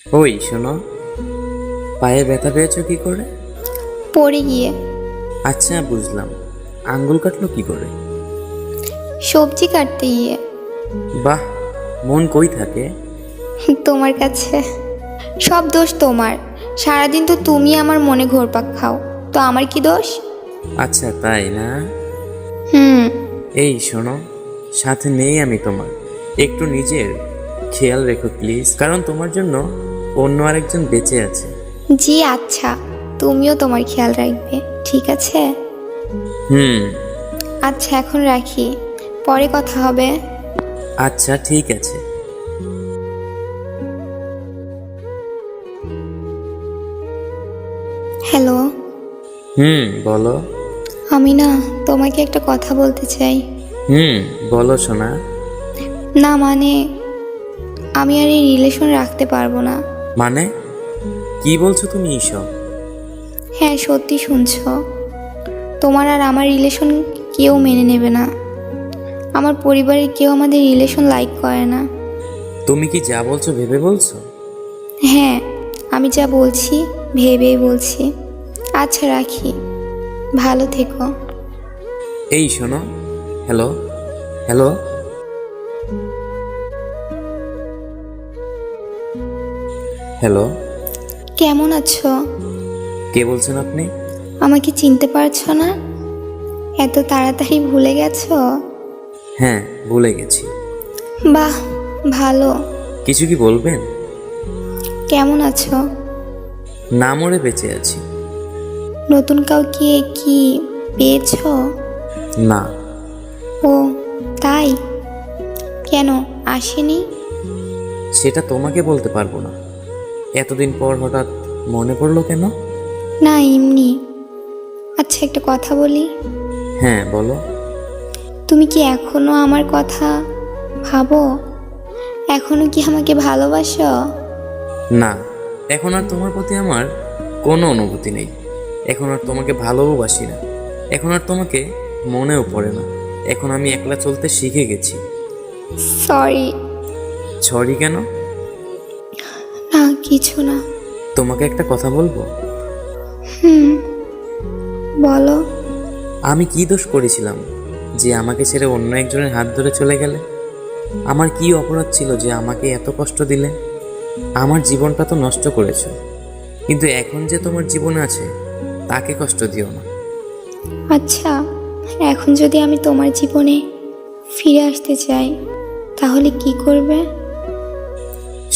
ওই শোনো, পায়ে ব্যথা পেয়েছো কি করে? পড়ে গিয়ে। আচ্ছা বুঝলাম, আঙ্গুল কাটলো কি করে? সবজি কাটতে গিয়ে। বাহ, মন কই থাকে? তোমার কাছে। সব দোষ তোমার। সারাদিন তো তুমি আমার মনে ঘোরপাক খাও, তো আমার কি দোষ? আচ্ছা তাই না? হুম। এই শোনো, সাথে নেই আমি তোমার, একটু নিজের খেয়াল রেখো প্লিজ, কারণ তোমার জন্য অন্য আরেকজন বেঁচে আছে। জি আচ্ছা, তুমিও তোমার খেয়াল রাখবে, ঠিক আছে? হুম। আচ্ছা এখন রাখি, পরে কথা হবে। আচ্ছা ঠিক আছে। হ্যালো। বলো। আমি না তোমাকে একটা কথা বলতে চাই। বলো শোনা। না মানে, আমি আর এই রিলেশন রাখতে পারবো না। মানে কি বলছো তুমি এইসব? হ্যাঁ সত্যি শুনছো, তোমার আর আমার রিলেশন কেউ মেনে নেবে না। আমার পরিবারের কেউ আমাদের রিলেশন লাইক করে না। তুমি কি যা বলছো ভেবে বলছো? হ্যাঁ, আমি যা বলছি ভেবেই বলছি। আচ্ছা রাখি, ভালো থেকো। এই শোনো। Hello, hello, hello. কেমন আছো? কে বলছেন আপনি? আমাকে চিনতে পারছো না? এত তাড়াতাড়ি ভুলে গেছো? হ্যাঁ ভুলে গেছি। বাহ, ভালো। কিছু কি বলবেন? কেমন আছো? না মরে বেঁচে আছি। নতুন কাউকে কি পেয়েছো? না। ও তাই? কেন আসেনি? সেটা তোমাকে বলতে পারবো না। এতদিন পর হঠাৎ মনে পড়লো কেন? না এমনি। আচ্ছা একটা কথা বলি, হ্যাঁ বলো। তুমি কি এখনো আমার কথা ভাবো? এখনো কি আমাকে ভালোবাসো? না, এখন আর তোমার প্রতি আমার কোনো অনুভূতি নেই। এখন আর তোমাকে ভালোবাসি না। এখন আর তোমাকে মনেও পড়ে না। এখন আমি একলা চলতে শিখে গেছি। সরি। সরি কেন? না কিছু না। তোমাকে একটা কথা বলবো? বলো। আমি কি দোষ করেছিলাম যে আমাকে ছেড়ে অন্য একজনের হাত ধরে চলে গেলে? আমার কি অপরাধ ছিল যে আমাকে এত কষ্ট দিলে? আমার জীবনটা তো নষ্ট করেছো, কিন্তু এখন যে তোমার জীবনে আছে তাকে কষ্ট দিও না। আচ্ছা, এখন যদি আমি তোমার জীবনে ফিরে আসতে চাই তাহলে কি করবে?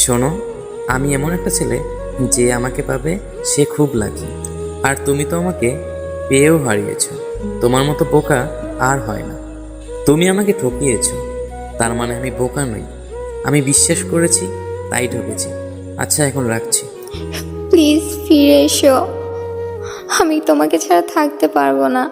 শোনো, আমি এমন একটা ছেলে যে আমাকে পাবে সে খুব লাকি। আর তুমি তো আমাকে পেয়েও হারিয়েছো। তোমার মতো বোকা আর হয় না। তুমি আমাকে ঠকিয়েছো, তার মানে আমি বোকা নই। আমি বিশ্বাস করেছি তাই ঠকেছি। আচ্ছা এখন রাখছি। প্লিজ ফিরে এসো, আমি তোমাকে ছাড়া থাকতে পারবো না।